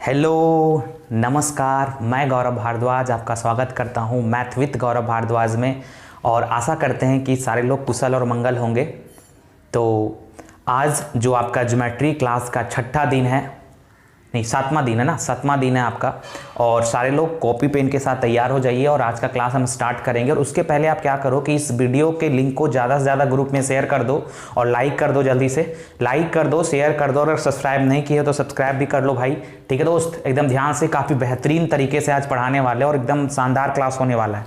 Hello नमस्कार, मैं गौरव भारद्वाज आपका स्वागत करता हूं मैथ विद गौरव भारद्वाज में। और आशा करते हैं कि सारे लोग कुशल और मंगल होंगे। तो आज जो आपका ज्योमेट्री क्लास का छठा दिन है, नहीं सातवां दिन है ना, सातवां दिन है आपका। और सारे लोग कॉपी पेन के साथ तैयार हो जाइए और आज का क्लास हम स्टार्ट करेंगे। और उसके पहले आप क्या करो कि इस वीडियो के लिंक को ज़्यादा से ज़्यादा ग्रुप में शेयर कर दो और लाइक कर दो, जल्दी से लाइक कर दो, शेयर कर दो। और अगर सब्सक्राइब नहीं किए तो सब्सक्राइब भी कर लो भाई, ठीक है दोस्त। एकदम ध्यान से, काफ़ी बेहतरीन तरीके से आज पढ़ाने वाले और एकदम शानदार क्लास होने वाला है।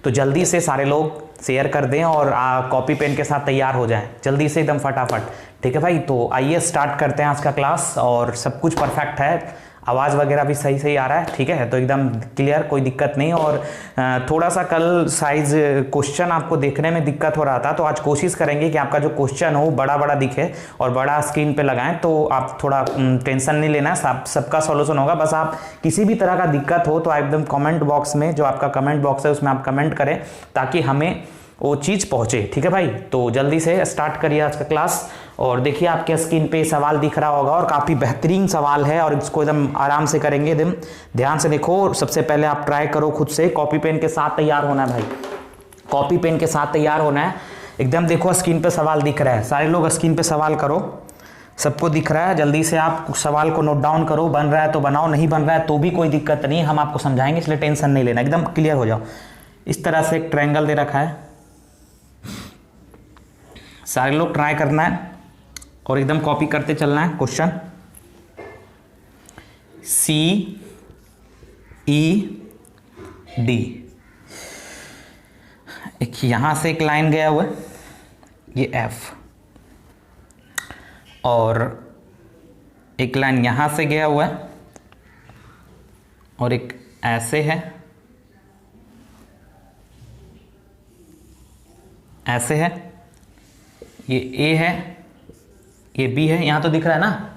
तो जल्दी से सारे लोग शेयर कर दें और कॉपी पेन के साथ तैयार हो जाएं जल्दी से, एकदम फटाफट, ठीक है भाई। तो आइए स्टार्ट करते हैं आज का क्लास। और सब कुछ परफेक्ट है, आवाज़ वगैरह भी सही सही आ रहा है, ठीक है, तो एकदम क्लियर, कोई दिक्कत नहीं। और थोड़ा सा कल साइज क्वेश्चन आपको देखने में दिक्कत हो रहा था, तो आज कोशिश करेंगे कि आपका जो क्वेश्चन हो बड़ा बड़ा दिखे और बड़ा स्क्रीन पे लगाएं। तो आप थोड़ा टेंशन नहीं लेना, सबका सॉल्यूशन होगा। बस आप किसी भी तरह का दिक्कत हो तो एकदम कमेंट बॉक्स में, जो आपका कमेंट बॉक्स है उसमें आप कमेंट करें ताकि हमें वो चीज़ पहुँचे, ठीक है भाई। तो जल्दी से स्टार्ट करिए आज का क्लास। और देखिए आपके स्क्रीन पे सवाल दिख रहा होगा और काफ़ी बेहतरीन सवाल है और इसको एकदम आराम से करेंगे, एकदम ध्यान से देखो। सबसे पहले आप ट्राई करो खुद से, कॉपी पेन के साथ तैयार होना है भाई, कॉपी पेन के साथ तैयार होना है एकदम। देखो स्क्रीन पे सवाल दिख रहा है, सारे लोग स्क्रीन पे सवाल करो, सबको दिख रहा है। जल्दी से आप सवाल को नोट डाउन करो, बन रहा है तो बनाओ, नहीं बन रहा है तो भी कोई दिक्कत नहीं, हम आपको समझाएंगे, इसलिए टेंशन नहीं लेना, एकदम क्लियर हो जाओ। इस तरह से एक ट्रायंगल दे रखा है, सारे लोग ट्राई करना है और एकदम कॉपी करते चलना है। क्वेश्चन CED, एक यहां से एक लाइन गया हुआ है, ये F, और एक लाइन यहां से गया हुआ है और एक ऐसे है, ऐसे है, ये A है, ये B है, यहाँ तो दिख रहा है ना,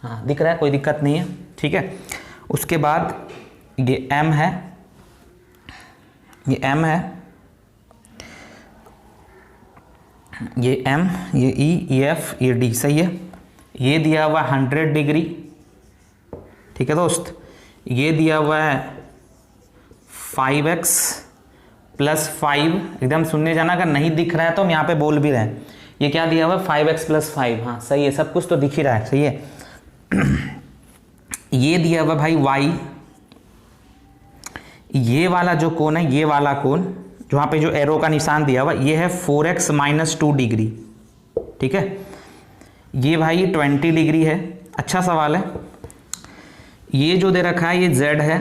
हाँ दिख रहा है, कोई दिक्कत नहीं है, ठीक है। उसके बाद ये M है, ये M है, ये M, ये E, ये F, ये D, सही है। ये दिया हुआ 100 डिग्री, ठीक है दोस्त। ये दिया हुआ है 5x + 5, एकदम सुनने जाना, अगर नहीं दिख रहा है तो हम यहाँ पे बोल भी रहे हैं। ये क्या दिया हुआ है 5x + 5, हाँ सही है, सब कुछ तो दिख ही रहा है, सही है। ये दिया हुआ भाई y, ये वाला जो कोण है, ये वाला कोण जो वहाँ पे जो एरो का निशान दिया हुआ, ये है 4x - 2 डिग्री, ठीक है। ये भाई 20 डिग्री है, अच्छा सवाल है। ये जो दे रखा है ये z है,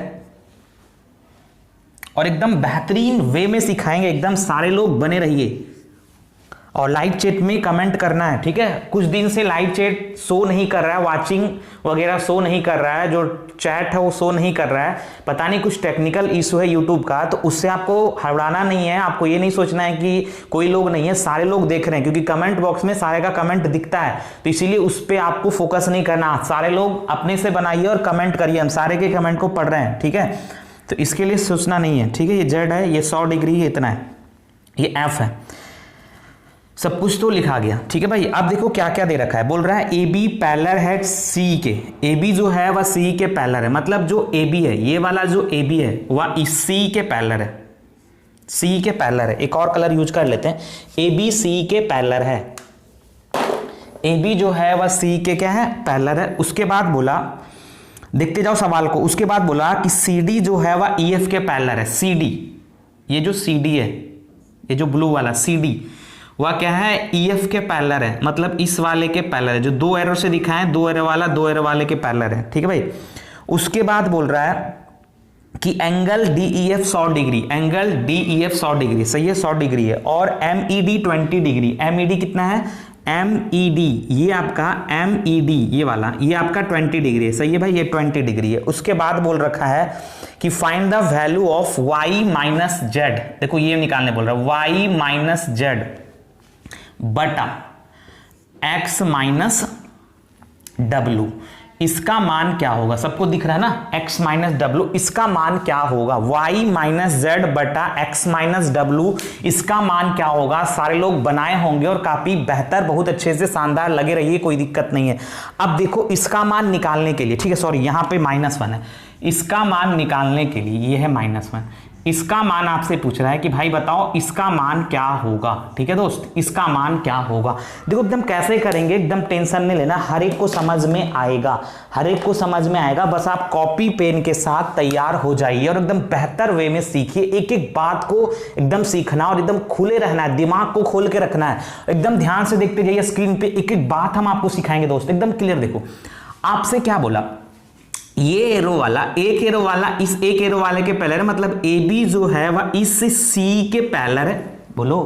और एकदम बेहतरीन वे में सिखाएंगे, एकदम सारे लोग बने रहिए और लाइव चैट में कमेंट करना है, ठीक है। कुछ दिन से लाइव चैट शो नहीं कर रहा है, वाचिंग वगैरह शो नहीं कर रहा है, जो चैट है वो शो नहीं कर रहा है, पता नहीं कुछ टेक्निकल इशू है यूट्यूब का। तो उससे आपको हड़बड़ाना नहीं है, आपको ये नहीं सोचना है कि कोई लोग नहीं है, सारे लोग देख रहे हैं, क्योंकि कमेंट बॉक्स में सारे का कमेंट दिखता है, तो इसीलिए उस पर आपको फोकस नहीं करना। सारे लोग अपने से बनाइए और कमेंट करिए, हम सारे के कमेंट को पढ़ रहे हैं, ठीक है। तो इसके लिए सोचना नहीं है, ठीक है। ये जेड है, ये 100 डिग्री, ये इतना है, ये एफ है, सब कुछ तो लिखा गया, ठीक है भाई। अब देखो क्या क्या दे रखा है, बोल रहा है AB पैरेलल है सी के, AB जो है वह सी के पैरेलल है, मतलब जो AB है, ये वाला जो AB है वह इस सी के पैरेलल है, सी के पैरेलल है। एक और कलर यूज कर लेते हैं, AB सी के पैरेलल है, AB जो है वह सी के क्या है, पैरेलल है। उसके बाद बोला, देखते जाओ सवाल को, उसके बाद बोला कि CD जो है वह EF के पैरेलल है। CD, ये जो CD है, ये जो ब्लू वाला CD, वह क्या है, EF के पैरेलल है, मतलब इस वाले के पैरेलल है, जो दो एरो से दिखाएं, दो एरो वाला, दो एरो वाले के पैरेलल है, ठीक है भाई। उसके बाद बोल रहा है कि angle DEF 100 degree, angle DEF 100 degree, सही है, 100 डिग्री है। और MED 20 डिग्री, MED कितना है, MED, ये आपका MED, ये वाला, ये आपका 20 डिग्री है, सही है भाई, ये 20 डिग्री है। उसके बाद बोल रखा है कि find the value of y - z, देखो ये निकालने बोल रहा है, y - z बटा x - w, इसका मान क्या होगा, सबको दिख रहा है ना, x माइनस डब्ल्यू, इसका मान क्या होगा, y माइनस जेड बटा x माइनस डब्ल्यू, इसका मान क्या होगा। सारे लोग बनाए होंगे और काफी बेहतर, बहुत अच्छे से शानदार लगे रहिए, कोई दिक्कत नहीं है। अब देखो इसका मान निकालने के लिए, ठीक है, सॉरी यहां पे -1 है, इसका मान निकालने के लिए ये है -1, इसका मान आपसे पूछ रहा है कि भाई बताओ इसका मान क्या होगा। ठीक है दोस्त, इसका मान क्या होगा। देखो एकदम कैसे करेंगे, एकदम टेंशन नहीं लेना, हर एक को समझ में आएगा, हर एक को समझ में आएगा। बस आप कॉपी पेन के साथ तैयार हो जाइए और एकदम बेहतर वे में सीखिए। एक एक बात को एकदम सीखना और एकदम खुले रहना है, दिमाग को खोल के रखना है, एकदम ध्यान से देखते जाइए स्क्रीन पे, एक एक बात हम आपको सिखाएंगे दोस्त, एकदम क्लियर। देखो आपसे क्या बोला, ये एरो वाला, एक एरो वाला इस एक एरो वाले के पैरेलल है, मतलब ए बी जो है वह इस सी के पैरेलल है। बोलो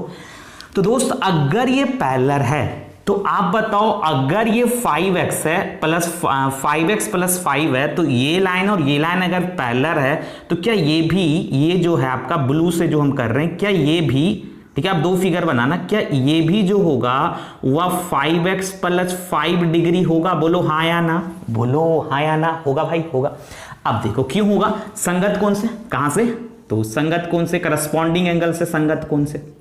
तो दोस्त अगर ये पैरेलल है तो आप बताओ, अगर ये 5x है प्लस 5x प्लस 5 है, तो ये लाइन और ये लाइन अगर पैरेलल है तो क्या ये भी, ये जो है आपका ब्लू से जो हम कर रहे हैं, क्या ये भी, ठीक है, आप दो फिगर बनाना, क्या ये भी जो होगा वह 5x प्लस 5 डिग्री होगा। बोलो हाँ या ना, बोलो हाँ या ना, होगा भाई, होगा। अब देखो क्यों होगा, संगत कोण से, कहां से, तो संगत कोण से, करस्पॉन्डिंग एंगल से, संगत कोण से,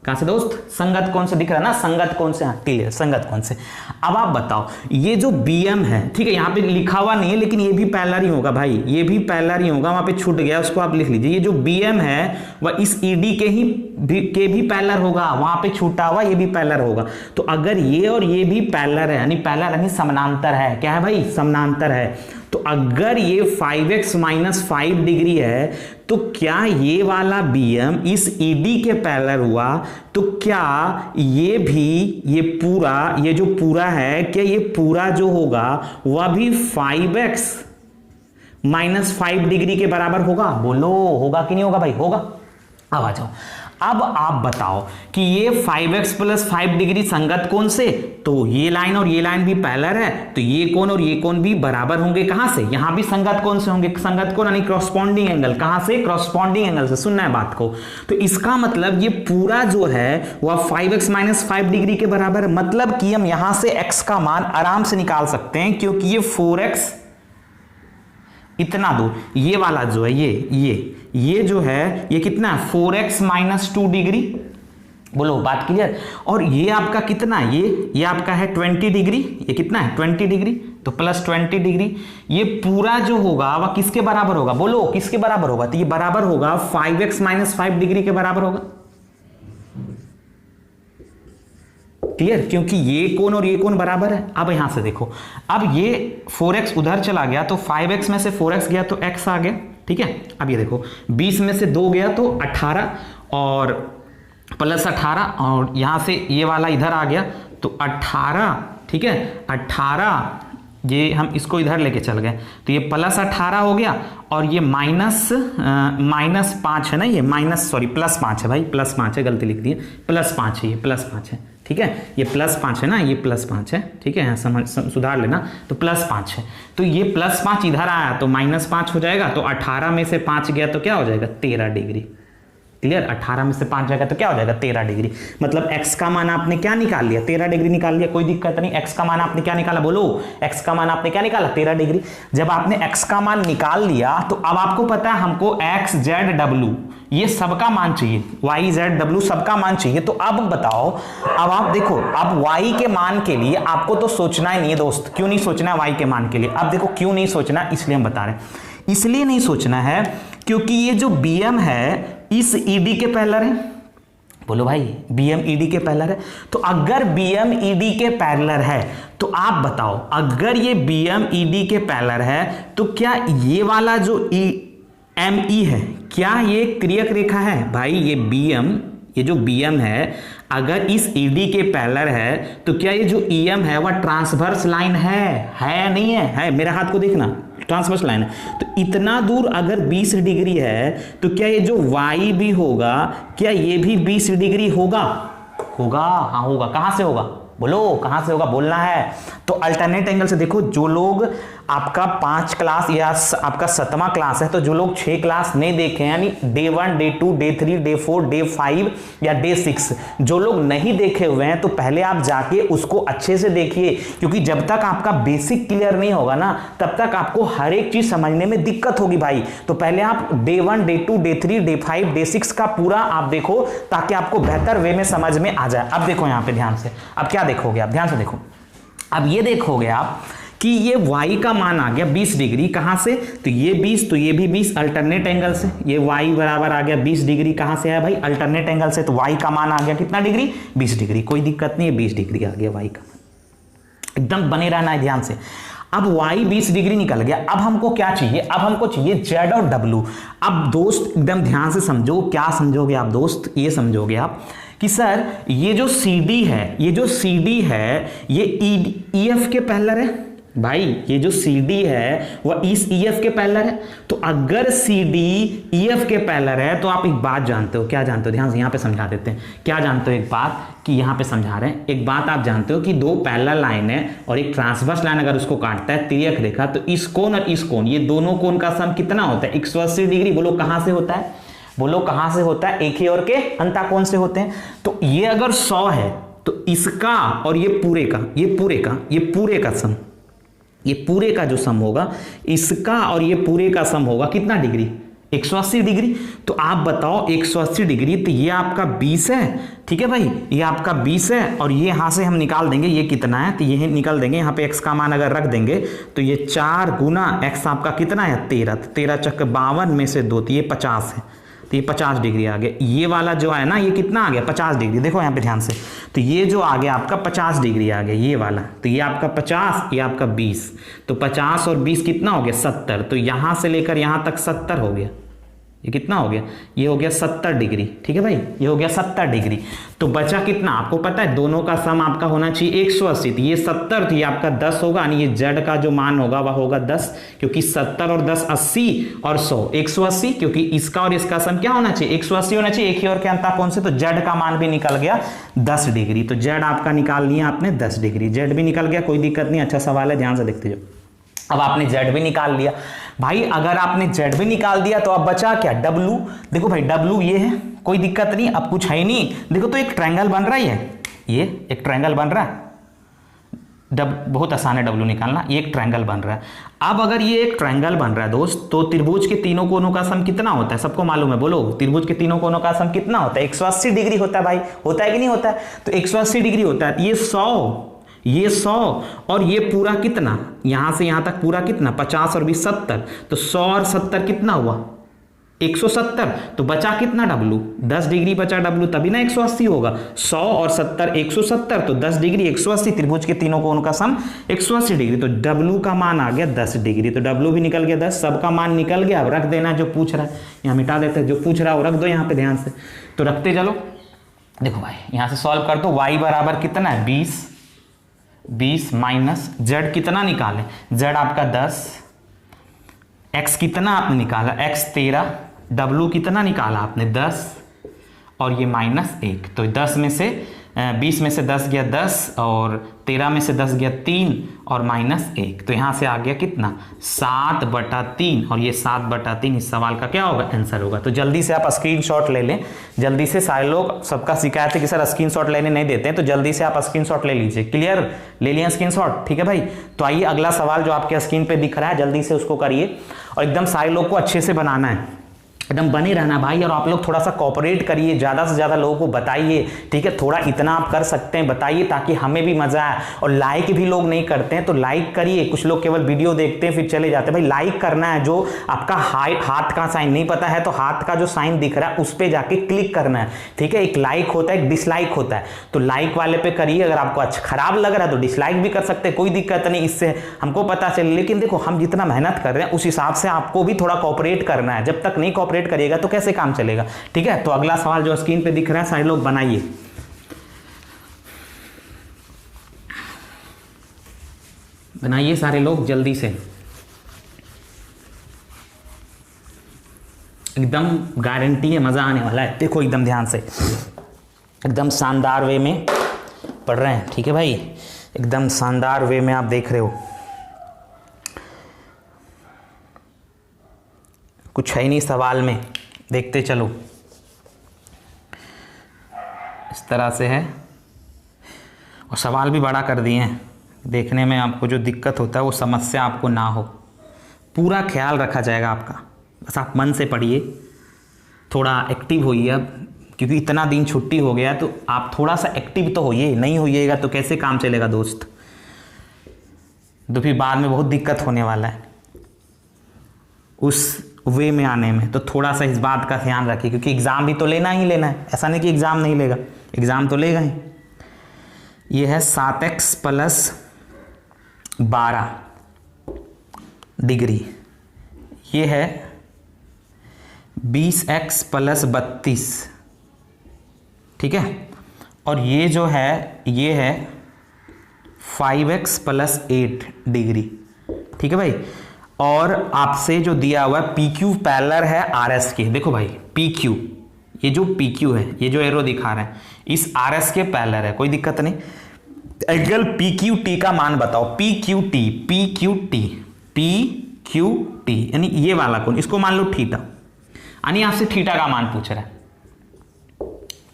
कहां से दोस्त, संगत कोण से, दिख रहा है ना, संगत कोण से, हाँ क्लियर, संगत कोण से। अब आप बताओ ये जो BM है, ठीक है, यहां पे लिखा हुआ नहीं है लेकिन ये भी पैरेलल ही होगा भाई, ये भी पैरेलल ही होगा, वहां पे छूट गया, उसको आप लिख लीजिए। ये जो BM है वह इस ED के भी पैरेलल होगा, वहां पे छूटा हुआ ये भी पैरेलल होगा। तो अगर ये और ये भी पैरेलल है, यानी पैरेलल यानी समानांतर है, क्या है भाई, समानांतर है। तो अगर ये 5x माइनस 5 डिग्री है तो क्या ये वाला BM इस ED के पैरेलल हुआ, तो क्या ये भी, ये पूरा, ये जो पूरा है, क्या ये पूरा जो होगा वह भी 5x माइनस 5 डिग्री के बराबर होगा। बोलो होगा कि नहीं होगा भाई, होगा। अब आ जाओ, अब आप बताओ कि ये 5x प्लस 5 डिग्री संगत कोण से, तो ये लाइन और ये लाइन भी पैरेलल है, तो ये कोण और ये कोण भी बराबर होंगे, कहां से, यहां भी संगत कोण से होंगे, संगत कोण यानी क्रॉसपॉन्डिंग एंगल, कहां से, क्रॉसपॉन्डिंग एंगल से, सुनना है बात को। तो इसका मतलब ये पूरा जो है वह 5x माइनस 5 डिग्री के बराबर है, मतलब कि हम यहां से x का मान आराम से निकाल सकते हैं, क्योंकि ये 4x इतना दूर, ये वाला जो है, ये जो है ये कितना है, 4x माइनस 2 डिग्री। बोलो बात क्लियर। और ये आपका कितना, ये आपका है 20 डिग्री, ये कितना है 20 डिग्री, तो प्लस 20 डिग्री। ये पूरा जो होगा वह किसके बराबर होगा, बोलो किसके बराबर होगा, तो ये बराबर होगा 5x माइनस 5 डिग्री के बराबर होगा। क्लियर, क्योंकि ये कोण और ये कोण बराबर है। अब यहां से देखो, अब ये 4x उधर चला गया तो 5x में से 4x गया तो x आ गया, ठीक है। अब ये देखो 20 में से 2 गया तो 18 और प्लस 18, और यहां से ये वाला इधर आ गया तो 18, ठीक है, 18, ये हम इसको इधर लेके चल गए तो ये प्लस 18 हो गया, और ये माइनस 5 है ना, ये माइनस, सॉरी प्लस 5 है भाई, प्लस 5 है, गलती लिख दिए, प्लस 5 है, ये प्लस 5 है, ठीक है, ये प्लस 5 है ना, ये प्लस 5 है, ठीक है, समझ सुधार लेना, तो प्लस 5 है, तो ये प्लस 5 इधर आया तो माइनस 5 हो जाएगा, तो 18 में से 5 गया तो क्या हो जाएगा 13 डिग्री। क्लियर, 18 में से 5 जाएगा तो क्या हो जाएगा 13 डिग्री। मतलब x का मान आपने क्या निकाल लिया, 13 डिग्री निकाल लिया, कोई दिक्कत नहीं। x का मान आपने क्या निकाला, बोलो x का मान आपने क्या निकाला 13 डिग्री। जब आपने x का मान निकाल लिया तो अब आपको पता है हमको x z w ये सबका मान चाहिए, y z w सबका मान चाहिए। तो अब बताओ, अब आप देखो, अब y के मान के लिए आपको तो सोचना ही नहीं है दोस्त। क्यों नहीं सोचना y के मान के लिए, अब देखो क्यों नहीं सोचना, इसलिए हम बता रहे हैं। इसलिए नहीं सोचना है क्योंकि ये जो BM है इस ED के पैरेलल है। बोलो भाई BM ED के पैरेलल है, तो अगर BM ED के पैरेलल है तो आप बताओ, अगर ये BM ED के पैरेलल है तो क्या ये वाला जो ME है, क्या ये क्रियक रेखा है भाई। ये BM, ये जो BM है अगर इस ED के पैरेलल है तो क्या ये जो EM है वह ट्रांसवर्स लाइन है नहीं है, है, मेरे हाथ को देखना, ट्रांसवर्स लाइन है। तो इतना दूर अगर 20 डिग्री है तो क्या ये जो y भी होगा, क्या ये भी 20 डिग्री होगा, हाँ होगा। कहां से होगा, बोलो कहां से होगा, बोलना है। तो अल्टरनेट एंगल से देखो, जो लोग आपका 5 क्लास या आपका 7वां क्लास है, तो जो लोग 6 क्लास नहीं देखे यानी day 1, day 2, day 3, day 4, day 5 या डे 6 जो लोग नहीं देखे हुए हैं, तो पहले आप जाके उसको अच्छे से देखिए, क्योंकि जब तक आपका बेसिक क्लियर नहीं होगा ना तब तक आपको हर एक चीज समझने में दिक्कत होगी भाई। तो पहले आप day 1, day 2, day 3, day 5, day 6 का पूरा आप देखो ताकि आपको बेहतर वे में समझ में आ जाए। अब देखो यहां पे ध्यान से, अब क्या देखोगे आप, ध्यान से देखो। अब ये देखोगे आप कि ये y का मान आ गया 20 डिग्री, कहां से, तो ये 20 तो ये भी 20 अल्टरनेट एंगल से, ये y बराबर आ गया 20 डिग्री, कहां से आया भाई, अल्टरनेट एंगल से, तो y का मान आ गया कितना डिग्री, 20 डिग्री, कोई दिक्कत नहीं है, 20 डिग्री आ गया y का, एकदम बने रहना है ध्यान से। अब y 20 डिग्री निकल गया, अब हमको क्या चाहिए, अब हमको चाहिए z और w। अब दोस्त एकदम ध्यान से समझो, क्या समझोगे आप दोस्त, ये समझोगे आप कि सर ये जो CD है, ये जो CD है ये EF के पैरेलल है भाई, ये जो CD है वह इस EF के पैरेलल है। तो अगर CD EF के पैरेलल है तो आप एक बात जानते हो, क्या जानते हो, ध्यान से यहाँ पे समझा देते हैं, क्या जानते हो एक बात कि यहाँ पे समझा रहे हैं, एक बात आप जानते हो कि दो पैरेलल लाइन है और एक ट्रांसवर्स लाइन अगर उसको काटता है तिर्यक रेखा, तो इस कोण और इस कोण, ये दोनों कोण का सम कितना होता है, 180 डिग्री। बोलो कहां से होता है, बोलो कहां से होता है, एक ही और के अंतःकोण से होते हैं। तो ये अगर 100 है तो इसका और ये पूरे का, ये पूरे का सम, ये पूरे का जो सम होगा इसका और ये पूरे का सम होगा कितना डिग्री, 180 डिग्री। तो आप बताओ 180 डिग्री, तो ये आपका 20 है, ठीक है भाई, ये आपका 20 है और ये यहां से हम निकाल देंगे ये कितना है, तो ये निकाल देंगे, यहाँ पे x का मान अगर रख देंगे तो ये 4 गुना x आपका कितना है 13, 13 चक्कर 52 में से 2, तो ये 50 है, तो ये 50 डिग्री आ गया। ये वाला जो है ना ये कितना आ गया 50 डिग्री, देखो यहाँ पे ध्यान से, तो ये जो आ गया आपका 50 डिग्री आ गया ये वाला, तो ये आपका 50, ये आपका 20, तो 50 और 20 कितना हो गया 70, तो यहाँ से लेकर यहाँ तक 70 हो गया, ये कितना हो गया, ये हो गया 70 डिग्री, ठीक है भाई, ये हो गया 70 डिग्री। तो बचा कितना, आपको पता है दोनों का सम आपका होना चाहिए 180, तो ये 70, तो ये आपका 10 होगा, यानी ये z का जो मान होगा वह होगा 10, क्योंकि 70 और 10 80 और 100 180, क्योंकि इसका और इसका सम क्या होना चाहिए 180 होना चाहिए, एक ही और के अंतःकोण से, तो z का मान भी निकल गया 10 डिग्री। तो z आपका निकाल लिया आपने 10 डिग्री, z भी निकल गया, कोई दिक्कत नहीं, अच्छा सवाल है, ध्यान से देखते जाओ। अब आपने z भी निकाल लिया भाई, अगर आपने z भी निकाल दिया तो अब बचा क्या w, देखो भाई w ये है, कोई दिक्कत नहीं, अब कुछ है ही नहीं, देखो तो एक ट्रायंगल बन रहा है, ये एक ट्रायंगल बन रहा है, बहुत आसान है w निकालना, ये एक ट्रायंगल बन रहा है। अब अगर ये एक ट्रायंगल बन रहा है दोस्त, तो त्रिभुज के तीनों कोनों का सम कितना होता है, सबको मालूम है, बोलो त्रिभुज के तीनों कोनों का सम कितना होता है 180 डिग्री होता है भाई, होता है कि नहीं होता है, तो 180 डिग्री होता है, ये 100, ये 100 और ये पूरा कितना, यहां से यहां तक पूरा कितना 50 और 20 70, तो 100 और 70 कितना हुआ 170, तो बचा कितना w, 10 डिग्री बचा w, तभी ना 180 होगा, 100 और 70 170, तो 10 डिग्री 180, त्रिभुज के तीनों कोणों का सम 180 डिग्री, तो w का मान आ गया 10 डिग्री, तो w भी निकल गया 10, सबका मान निकल गया। अब रख देना जो पूछ रहा है, यहाँ मिटा देते हैं, जो पूछ रहा है वो रख दो यहाँ पे ध्यान से, तो रखते चलो। देखो भाई यहाँ से सॉल्व कर दो, y बराबर कितना है 20 माइनस z कितना निकाले, z आपका 10, x कितना आपने निकाला x 13, w कितना निकाला आपने 10 और ये -1, तो 10 में से 20 में से 10 गया 10 और 13 में से 10 गया 3 और -1, तो यहाँ से आ गया कितना 7/3, और ये 7/3 इस सवाल का क्या होगा आंसर होगा। तो जल्दी से आप स्क्रीनशॉट ले लें, जल्दी से, सारे लोग सबका शिकायत है कि सर स्क्रीनशॉट लेने नहीं देते हैं, तो जल्दी से आप स्क्रीनशॉट ले लीजिए, क्लियर, ले लिया स्क्रीनशॉट, ठीक है भाई। तो आइए अगला सवाल जो आपके स्क्रीन पे दिख रहा है जल्दी से उसको करिए, और एकदम सारे लोग को अच्छे से बनाना है, एकदम बने रहना भाई, और आप लोग थोड़ा सा कोऑपरेट करिए, ज़्यादा से ज़्यादा लोगों को बताइए, ठीक है, थोड़ा इतना आप कर सकते हैं बताइए ताकि हमें भी मज़ा आए। और लाइक भी लोग नहीं करते हैं तो लाइक करिए, कुछ लोग केवल वीडियो देखते हैं फिर चले जाते हैं, भाई लाइक करना है, जो आपका हाथ का साइन नहीं पता है तो हाथ का जो साइन दिख रहा है उस पर जाके क्लिक करना है, ठीक है, एक लाइक होता है एक डिसलाइक होता है, तो लाइक वाले पे करिए, अगर आपको अच्छा खराब लग रहा है तो डिसलाइक भी कर सकते हैं, कोई दिक्कत नहीं, इससे हमको पता चले। लेकिन देखो हम जितना मेहनत कर रहे हैं उस हिसाब से आपको भी थोड़ा कोऑपरेट करना है, जब तक नहीं कोऑपरेट करिएगा तो कैसे काम चलेगा, ठीक है। तो अगला सवाल जो स्क्रीन पे दिख रहा है सारे लोग बनाइए, बनाइए सारे लोग जल्दी से, एकदम गारंटी है मजा आने वाला है। देखो एकदम ध्यान से, एकदम शानदार वे में पढ़ रहे हैं, ठीक है भाई, एकदम शानदार वे में आप देख रहे हो। कुछ है ही नहीं सवाल में, देखते चलो। इस तरह से है और सवाल भी बड़ा कर दिए हैं, देखने में आपको जो दिक्कत होता है वो समस्या आपको ना हो, पूरा ख्याल रखा जाएगा आपका। बस आप मन से पढ़िए, थोड़ा एक्टिव होइए अब, क्योंकि इतना दिन छुट्टी हो गया तो आप थोड़ा सा एक्टिव तो होइए, नहीं होइएगा तो कैसे काम चलेगा दोस्त, तो फिर बाद में बहुत दिक्कत होने वाला है उस वे में आने में। तो थोड़ा सा इस बात का ध्यान रखिए, क्योंकि एग्ज़ाम भी तो लेना ही लेना है, ऐसा नहीं कि एग्ज़ाम नहीं लेगा, एग्ज़ाम तो लेगा ही। ये है 7x + 12 डिग्री, ये है 20x + 32, ठीक है। और ये जो है ये है 5x + 8 डिग्री, ठीक है भाई। और आपसे जो दिया हुआ है PQ पैरेलल है RS के, देखो भाई PQ, ये जो PQ है, ये जो एरो दिखा रहे हैं इस RS के पैरेलल है, कोई दिक्कत नहीं। एंगल PQT का मान बताओ, PQT यानी ये वाला कोण, इसको मान लो थीटा, यानी आपसे थीटा का मान पूछ रहा है,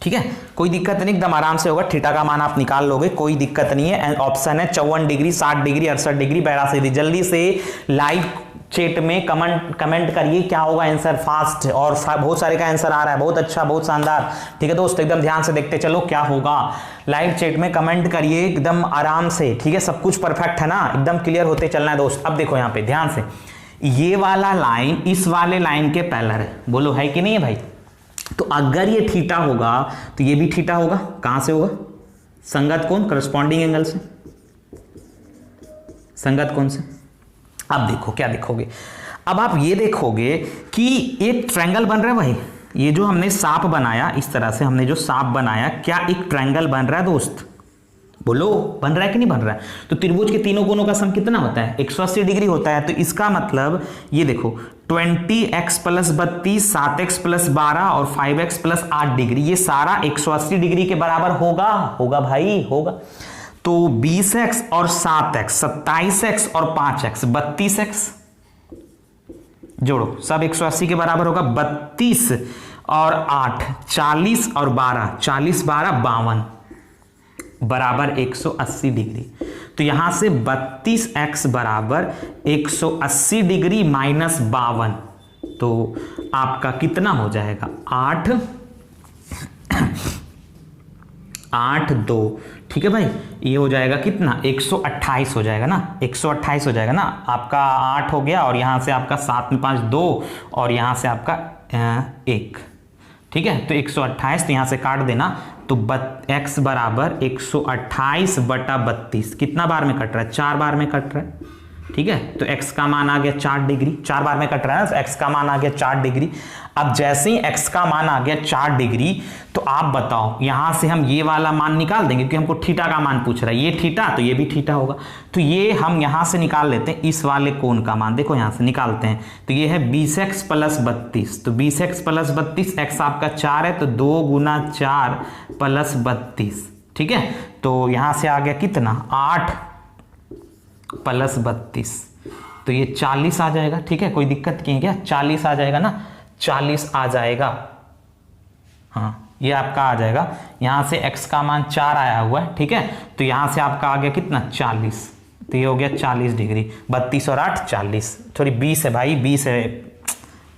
ठीक है। कोई दिक्कत नहीं, एकदम आराम से होगा, थीटा का मान आप निकाल लोगे, कोई दिक्कत नहीं है। ऑप्शन है 54 डिग्री, 60 डिग्री, 68 डिग्री, 82 डिग्री। जल्दी से लाइव चैट में कमेंट करिए क्या होगा आंसर फास्ट, और बहुत सारे का आंसर आ रहा है, बहुत अच्छा, बहुत शानदार, ठीक है दोस्त, एकदम ध्यान से देखते चलो क्या होगा। लाइव चैट में कमेंट करिए एकदम आराम से, ठीक है, सब कुछ परफेक्ट है ना, एकदम क्लियर होते चलना है दोस्त। अब देखो यहाँ पे ध्यान से, ये वाला लाइन इस वाले लाइन के पैरेलल है, बोलो है कि नहीं है भाई। तो अगर ये थीटा होगा तो ये भी थीटा होगा, कहां से होगा, संगत कोण, करस्पॉन्डिंग एंगल से, संगत कोण से। अब देखो क्या देखोगे, अब आप ये देखोगे कि एक ट्रायंगल बन रहा है भाई, ये जो हमने सांप बनाया, इस तरह से हमने जो सांप बनाया, क्या एक ट्रायंगल बन रहा है दोस्त, बोलो बन रहा है कि नहीं बन रहा है। तो त्रिभुज के तीनों कोणों का सम कितना होता है, 180 डिग्री होता है। तो इसका मतलब ये देखो 20x + 32, 7x + 12 और 5x + 8 डिग्री, ये सारा 180 डिग्री के बराबर होगा, होगा भाई होगा। तो 20x और 7x, 27x और 5x, 32x जोड़ो, सब 180 के बराबर होगा। 32 और 8 40 और 12, 40 12 52 बराबर 180 डिग्री। तो यहां से 32x बराबर 180 डिग्री माइनस 52, तो आपका कितना हो जाएगा 8 2, ठीक है भाई। ये हो जाएगा कितना 128 हो जाएगा ना, 128 हो जाएगा ना, आपका 8 हो गया, और यहां से आपका 7 में 5 2, और यहां से आपका 1, ठीक है। तो 128 तो यहां से काट देना, तो x बराबर 128 बटा 32, कितना बार में कट रहा है, 4 बार में कट रहा है, ठीक है। तो x का मान आ गया 4 डिग्री, 4 बार में कट रहा है ना, तो x का मान आ गया 4 डिग्री। अब जैसे ही x का मान आ गया 4 डिग्री, तो आप बताओ यहां से हम ये वाला मान निकाल देंगे, क्योंकि हमको थीटा का मान पूछ रहा है, ये थीटा तो ये भी थीटा होगा, तो ये हम यहां से निकाल लेते हैं इस वाले कोण का मान, देखो यहां से निकालते हैं। तो ये है 20x + 32, तो 20x + 32, x आपका 4 है, तो 2 × 4 + 32, ठीक है। तो यहां से आ गया कितना 8 + 32, तो ये 40 आ जाएगा, ठीक है। कोई दिक्कत की है क्या, 40 आ जाएगा ना, 40 आ जाएगा, हाँ ये आपका आ जाएगा। यहां से x का मान 4 आया हुआ है, ठीक है। तो यहां से आपका आ गया कितना 40, तो ये हो गया 40 डिग्री। 32 और 8 40, थोड़ी 20 है भाई, 20 है,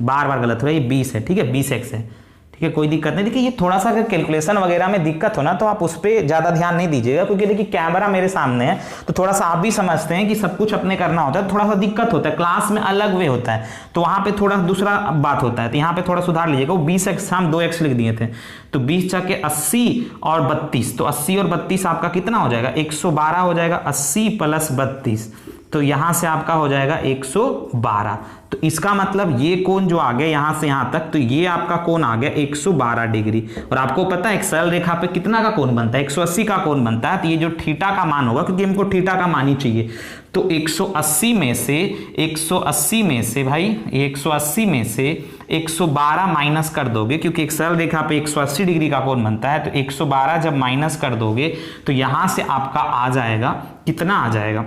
बार बार गलत हो रहा है, 20 है, ठीक है, 20x है, ठीक है, कोई दिक्कत नहीं। देखिए ये थोड़ा सा अगर कैलकुलेशन वगैरह में दिक्कत हो ना, तो आप उस पर ज़्यादा ध्यान नहीं दीजिएगा, क्योंकि देखिए कैमरा मेरे सामने है, तो थोड़ा सा आप भी समझते हैं कि सब कुछ अपने करना होता है, तो थोड़ा सा दिक्कत होता है, क्लास में अलग वे होता है, तो वहाँ पे थोड़ा दूसरा बात होता है, तो यहाँ पे थोड़ा सुधार लीजिएगा। वो 20x हम 2x लिख दिए थे, तो 20 × 80 और 32, तो 80 और 32 आपका कितना हो जाएगा 112 हो जाएगा, 80 + 32, तो यहां से आपका हो जाएगा 112। तो इसका मतलब ये कोण जो आ गया यहां से यहां तक, तो ये आपका कोण आ गया 112 डिग्री। और आपको पता है एक सरल रेखा पे कितना का कोण बनता है, 180 का कोण बनता है। तो ये जो थीटा का मान होगा, क्योंकि हमको थीटा का मान ही चाहिए, तो 180 में से भाई 180 में से 112 माइनस कर दोगे, क्योंकि एक सरल रेखा पे 180 डिग्री का कोण बनता है, तो 112 जब माइनस कर दोगे तो यहां से आपका आ जाएगा कितना, आ जाएगा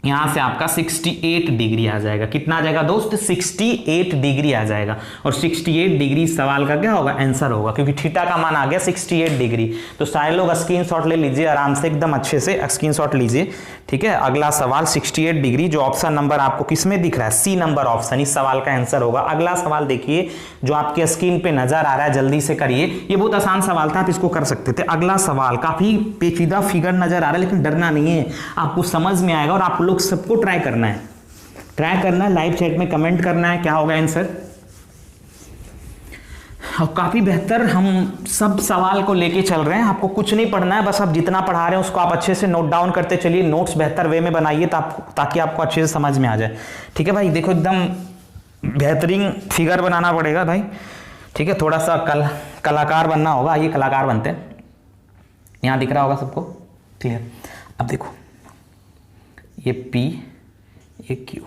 यहां से आपका 68 डिग्री आ जाएगा। कितना आ जाएगा दोस्त? 68 डिग्री आ जाएगा। और 68 डिग्री सवाल का क्या होगा? आंसर होगा, क्योंकि थीटा का मान आ गया 68 डिग्री। तो सारे लोग स्क्रीनशॉट ले लीजिए आराम से, एकदम अच्छे से स्क्रीनशॉट लीजिए, ठीक है। अगला सवाल 68 डिग्री, जो ऑप्शन नंबर आपको किसमें दिख रहा है? सी नंबर ऑप्शन, इस सवाल का आंसर होगा। अगला सवाल देखिए जो आपके स्क्रीन पे नजर आ रहा है, जल्दी से करिए, ये बहुत आसान सवाल था, आप इसको कर सकते थे। अगला सवाल काफी पेचीदा फिगर नजर आ रहा है, लेकिन डरना नहीं है, आपको समझ में आएगा और आप लोग सबको ट्राई करना है, लाइव चैट में कमेंट करना है क्या होगा आंसर। और काफी बेहतर हम सब सवाल को लेके चल रहे हैं, आपको कुछ नहीं पढ़ना है, बस आप जितना पढ़ा रहे हैं उसको आप अच्छे से नोट डाउन करते चलिए। नोट्स बेहतर वे में बनाइए ताकि आपको अच्छे से समझ में आ जाए, ठीक है भाई। देखो एकदम बेहतरीन फिगर बनाना पड़ेगा भाई, ठीक है। थोड़ा सा कलाकार बनना होगा, आइए कलाकार बनते हैं। यहां दिख रहा होगा सबको, क्लियर। अब देखो ये P, ये Q,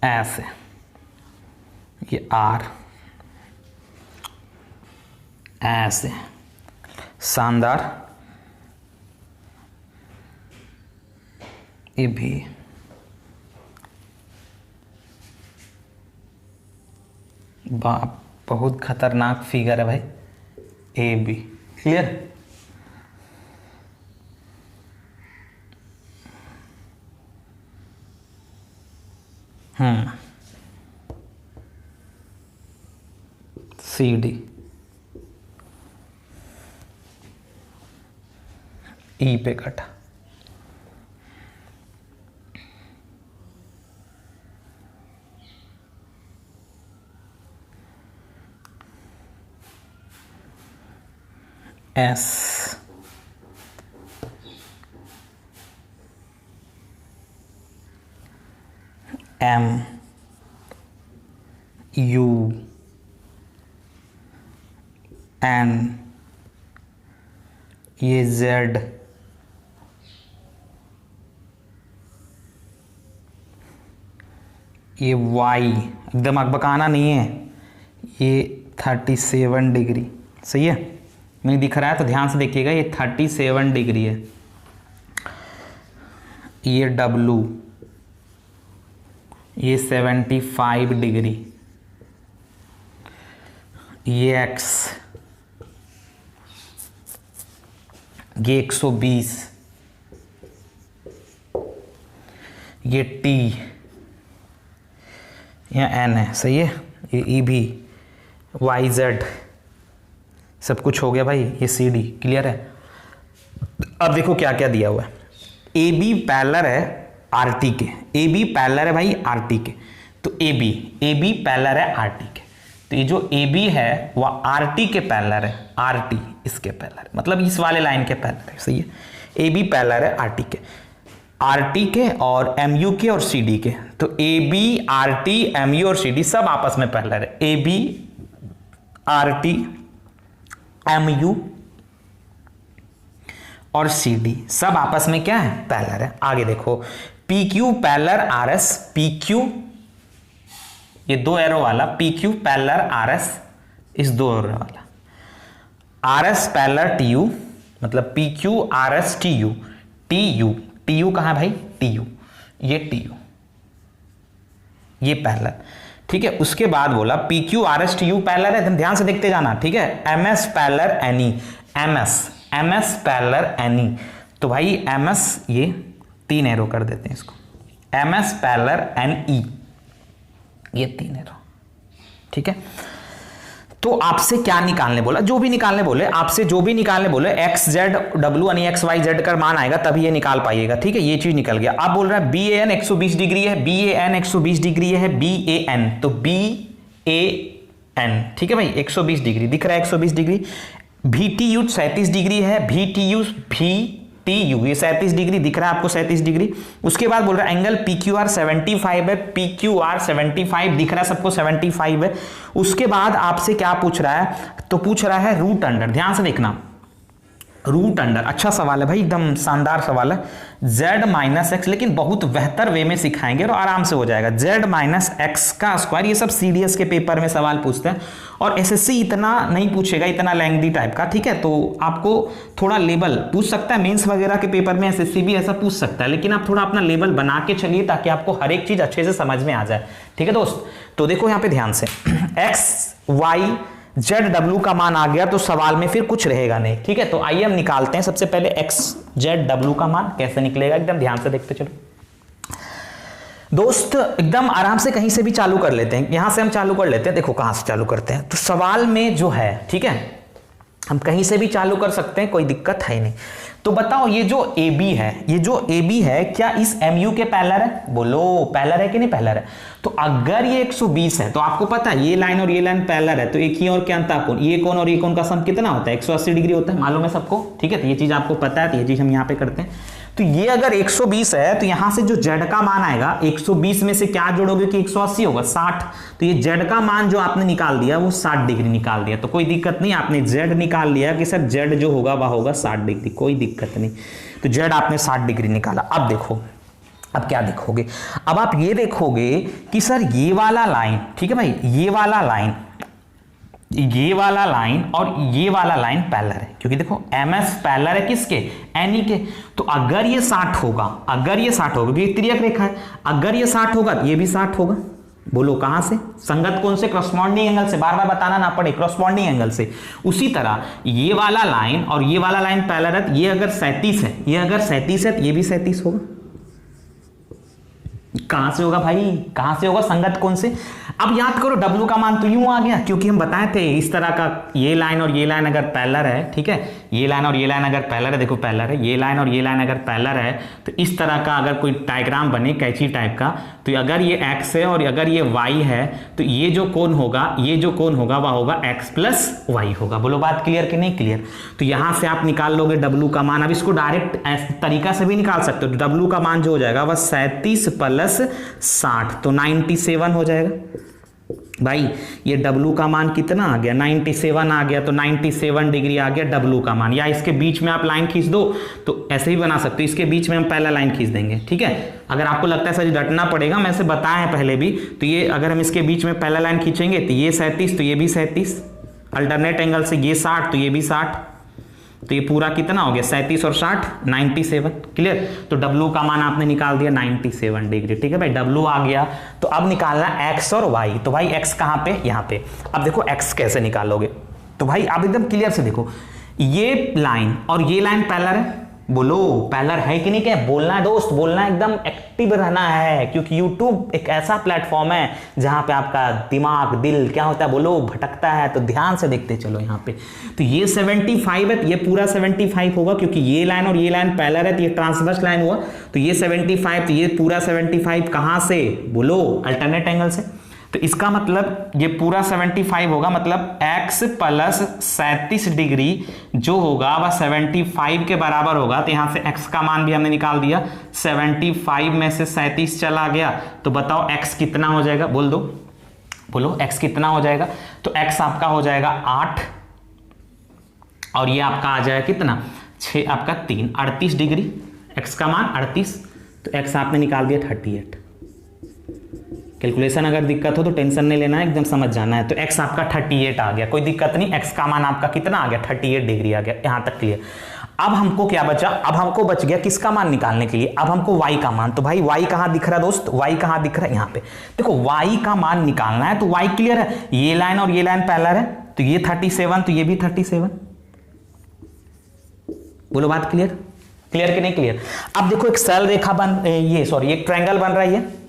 ऐसे, ये R, ऐसे, शानदार, ये भी, बाप बहुत खतरनाक फिगर है भाई, A B, clear. C D, E पे कटा, एस, एम, यू, एन, ये जेड, ये वाई, एकदम अकबकाना नहीं है, ये 37 डिग्री, सही है। नहीं दिख रहा है तो ध्यान से देखिएगा, ये 37 डिग्री है। ये डब्लू, ये 75 डिग्री, ये एक्स, ये 120, ये टी, या एन है, सही है। ये ई भी, वाई जेड, सब कुछ हो गया भाई। ये सी डी, क्लियर है। अब देखो क्या क्या दिया हुआ है। ए बी पैरेलल है आर टी के, ए बी पैरेलल है भाई आर टी के, तो ए बी पैरेलल है आर टी के, तो ये जो ए बी है वह आर टी के पैरेलल है, आर टी इसके पैरेलल, मतलब इस वाले लाइन के पैरेलल है, सही है। ए बी पैरेलल है आर टी के और एम यू के और सी डी के, तो A B R T M U और सी डी सब आपस में पैरेलल है। A B R T M U और सी डी सब आपस में क्या है? पैरेलल है। आगे देखो P Q parallel R S, P Q ये दो एरो वाला, P Q parallel R S, इस दो एरो वाला, R S parallel T U, मतलब P Q R S T U, T U कहां भाई? टी यू, ये टी यू, ये पैरेलल, ठीक है। उसके बाद बोला P Q R S T U parallel है, ध्यान से देखते जाना, ठीक है। M S parallel any, M S parallel any, तो भाई एम एस, ये 3 एरो कर देते हैं इसको, M S parallel N E, ये 3 एरो, ठीक है। तो आपसे क्या निकालने बोला? जो भी निकालने बोले, आपसे जो भी निकालने बोले, एक्स जेड डब्ल्यू यानी एक्स वाई जेड का मान आएगा तभी ये निकाल पाइएगा, ठीक है। ये चीज निकल गया। आप बोल रहा है बी ए एन 120 डिग्री है, बी ए एन 120 डिग्री है, बी ए एन, तो बी ए एन, ठीक है भाई, 120 डिग्री दिख रहा है, 120 डिग्री। भी टी यू 37 डिग्री है, भी टी यू ये 37 डिग्री दिख रहा है आपको, 37 डिग्री। उसके बाद बोल रहा है एंगल पी क्यू आर 75 है, पी क्यू आर 75 दिख रहा है सबको, 75 है। उसके बाद आपसे क्या पूछ रहा है? तो पूछ रहा है रूट अंडर, ध्यान से देखना, रूट अंडर, अच्छा सवाल है भाई, एकदम शानदार सवाल है। z माइनस एक्स, लेकिन बहुत बेहतर वे में सिखाएंगे और आराम से हो जाएगा। z माइनस एक्स का स्क्वायर, ये सब सीडीएस के पेपर में सवाल पूछते हैं और एसएससी इतना नहीं पूछेगा, इतना लेंथी टाइप का, ठीक है। तो आपको थोड़ा लेवल पूछ सकता है, मेंस वगैरह के पेपर में एसएससी भी ऐसा पूछ सकता है, लेकिन आप थोड़ा अपना लेवल बना के चलिए ताकि आपको हर एक चीज अच्छे से समझ में आ जाए, ठीक है दोस्त। तो देखो यहाँ पे ध्यान से, एक्स वाई जेड डब्ल्यू का मान आ गया तो सवाल में फिर कुछ रहेगा नहीं, ठीक है। तो आइए हम निकालते हैं सबसे पहले एक्स जेड डब्ल्यू का मान कैसे निकलेगा, एकदम ध्यान से देखते चलो दोस्त, एकदम आराम से कहीं से भी चालू कर लेते हैं। यहां से हम चालू कर लेते हैं, देखो कहां से चालू करते हैं। तो सवाल में जो है, ठीक है, हम कहीं से भी चालू कर सकते हैं, कोई दिक्कत है नहीं। तो बताओ ये जो AB है, ये जो AB है क्या इस MU के पैरेलल है? बोलो पैरेलल है कि नहीं पैरेलल है? तो अगर ये 120 है तो आपको पता है ये लाइन और ये लाइन पैरेलल है, तो एक ही और क्या अंतर कोण, ये कोण और ये कोण का सम कितना होता है? 180 डिग्री होता है, मालूम है सबको, ठीक है। तो ये चीज आपको पता है, तो ये चीज हम यहाँ पे करते हैं। तो ये अगर 120 है तो यहां से जो z का मान आएगा, 120 में से क्या जोड़ोगे कि 180 होगा 60, तो ये z का मान जो आपने निकाल दिया वो 60 डिग्री निकाल दिया। तो कोई दिक्कत नहीं, आपने z निकाल लिया कि सर z जो होगा वह होगा 60 डिग्री, कोई दिक्कत नहीं। तो z आपने 60 डिग्री निकाला। अब देखो, अब क्या देखोगे, अब आप ये देखोगे कि सर ये वाला लाइन, ठीक है भाई, ये वाला लाइन और ये वाला लाइन पैरेलल है, क्योंकि देखो MS पैरेलल है किसके? NE के। तो अगर ये 60 होगा, अगर ये 60 होगा, ये तिर्यक रेखा है, अगर ये 60 होगा तो ये भी 60 होगा। बोलो कहां से? संगत कोण से, क्रॉसपॉन्डिंग एंगल से, बार बार बताना ना पड़े, क्रॉसपॉन्डिंग एंगल से। उसी तरह ये वाला लाइन और ये वाला लाइन पैरेलल है, ये अगर 37 है, ये अगर 37 है तो ये भी 37 होगा। कहां से होगा भाई, कहां से होगा? संगत कोण से। अब याद करो W का मान तो यूं आ गया, क्योंकि हम बताए थे इस तरह का, ये लाइन और ये लाइन अगर पैरेलल है, ठीक है, ये लाइन और ये लाइन अगर पैरेलल है, देखो पैरेलल है, ये लाइन और ये लाइन अगर पैरेलल है, तो इस तरह का अगर कोई डायग्राम बने कैंची टाइप का, तो अगर ये x है और अगर ये y है, तो ये जो कोण होगा, ये जो कोण होगा वह होगा x प्लस y होगा। बोलो बात क्लियर कि नहीं क्लियर? तो यहां से आप निकाल लोगे W का मान। अब इसको डायरेक्ट तरीका से भी निकाल सकते हो। तो W का मान जो हो जाएगा वह 37 प्लस 60, तो 97 हो जाएगा। भाई ये W का मान कितना आ गया? 97 आ गया, तो 97 डिग्री आ गया W का मान। या इसके बीच में आप लाइन खींच दो, तो ऐसे ही बना सकते हो, इसके बीच में हम पहला लाइन खींच देंगे, ठीक है। अगर आपको लगता है सर डटना पड़ेगा, मैं से बताया है पहले भी, तो ये अगर हम इसके बीच में पहला लाइन खींचेंगे तो ये 37, तो ये भी 37, अल्टरनेट एंगल से ये 60 तो ये भी 60, तो ये पूरा कितना हो गया? 37 और 60 97, क्लियर। तो W का मान आपने निकाल दिया 97 डिग्री, ठीक है भाई, W आ गया। तो अब निकालना X और Y। तो भाई X कहां पे? यहां पे। अब देखो X कैसे निकालोगे, तो भाई आप एकदम क्लियर से देखो, ये लाइन और ये लाइन पैरेलल है। बोलो पैरेलल है कि नहीं? क्या बोलना है दोस्त, बोलना है, एकदम एक्टिव रहना है, क्योंकि YouTube एक ऐसा प्लेटफॉर्म है जहां पे आपका दिमाग दिल क्या होता है, बोलो, भटकता है। तो ध्यान से देखते चलो यहाँ पे। तो ये 75 है, तो ये पूरा 75 होगा, क्योंकि ये लाइन और ये लाइन पैरेलल है, तो ये ट्रांसवर्स लाइन हुआ, तो ये 75, तो ये पूरा 75 कहां से? बोलो अल्टरनेट एंगल से। तो इसका मतलब ये पूरा 75 होगा, मतलब x प्लस 37 डिग्री जो होगा वह 75 के बराबर होगा। तो यहां से x का मान भी हमने निकाल दिया, 75 में से 37 चला गया, तो बताओ x कितना हो जाएगा? बोल दो, बोलो x कितना हो जाएगा? तो x आपका हो जाएगा 8 और ये आपका आ जाएगा कितना? 6 आपका 3, 38 डिग्री, x का मान 38, तो x आपने निकाल दिया 38। कैलकुलेशन अगर दिक्कत हो तो टेंशन नहीं लेना है, एकदम समझ जाना है। तो x आपका 38 आ गया, कोई दिक्कत नहीं, x का मान आपका कितना आ गया? 38 डिग्री आ गया, यहां तक क्लियर। अब हमको क्या बचा? अब हमको बच गया किसका मान निकालने के लिए? अब हमको y का मान। तो भाई y कहां दिख रहा है दोस्त? y कहां दिख रहा है? यहां पे देखो, y का मान निकालना है, तो y क्लियर है, ये लाइन और ये लाइन पैरेलल है, तो ये 37, तो ये भी 37। बोलो बात क्लियर, क्लियर कि नहीं क्लियर? अब देखो एक सरल रेखा एक ट्रायंगल बन रहा है,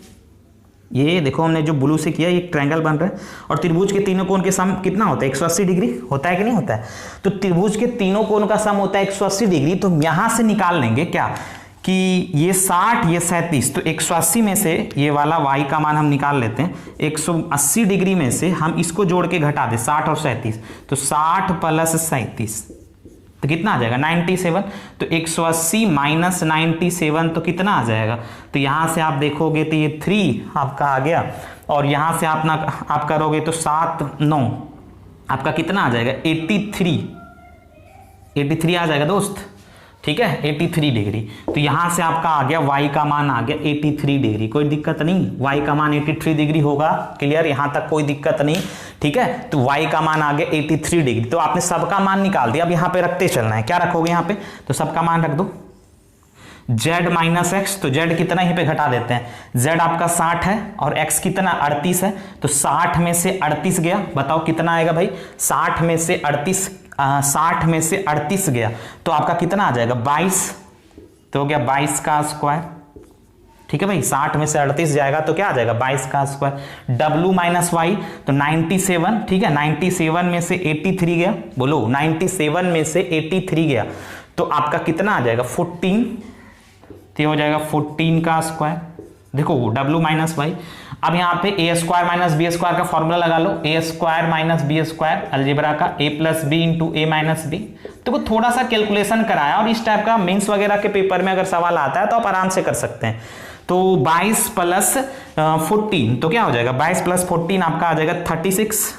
ये देखो हमने जो ब्लू से किया, ये ट्रायंगल बन रहा है, और त्रिभुज के तीनों कोण के सम कितना होता है? 180 डिग्री होता है कि नहीं होता है? तो त्रिभुज के तीनों कोण का सम होता है 180 डिग्री। तो यहां से निकाल लेंगे क्या कि ये 60, ये 37, तो 180 में से ये वाला y का मान हम निकाल लेते हैं, 180 डिग्री में से हम इसको जोड़ के घटा दें, 60 और 37, तो 60 प्लस 37 तो कितना आ जाएगा? 97। तो 180 माइनस 97 तो कितना आ जाएगा? तो यहां से आप देखोगे तो ये 3 आपका आ गया, और यहां से आप करोगे तो 7 9 आपका कितना आ जाएगा? 83। 83 आ जाएगा दोस्त, ठीक है, 83 डिग्री। तो यहां से आपका आ गया y का मान आ गया 83 डिग्री, कोई दिक्कत नहीं, y का मान 83 डिग्री होगा, क्लियर, यहां तक कोई दिक्कत नहीं, ठीक है। तो y का मान आ गया 83 डिग्री, तो आपने सबका मान निकाल दिया, अब यहां पे रखते चलना है, क्या रखोगे यहां पे, तो सबका मान रख दो, z माइनस एक्स, तो z कितना यहीं पे घटा देते हैं, z आपका 60 है और x कितना 38 है, तो 60 में से 38 गया, बताओ कितना आएगा भाई, 60 में से 38 गया तो आपका कितना आ जाएगा 22, तो हो गया 22 का स्क्वायर, ठीक है भाई, 60 में से 38 जाएगा तो क्या आ जाएगा 22 का स्क्वायर, w माइनस वाई तो 97, ठीक है, 97 में से 83 गया, बोलो 97 में से 83 गया तो आपका कितना आ जाएगा 14, तो हो जाएगा 14 का स्क्वायर, देखो w माइनस वाई। अब यहाँ पे A square minus B square का फॉर्मूला लगा लो, A square minus B square algebra का, A plus B into A minus B. तो वो थोड़ा सा कैलकुलेशन कराया, और इस टाइप का मेंस वगैरह के पेपर में अगर सवाल आता है तो आप आराम से कर सकते हैं। तो 22 प्लस 14 तो क्या हो जाएगा, 22 प्लस 14 आपका आ जाएगा 36,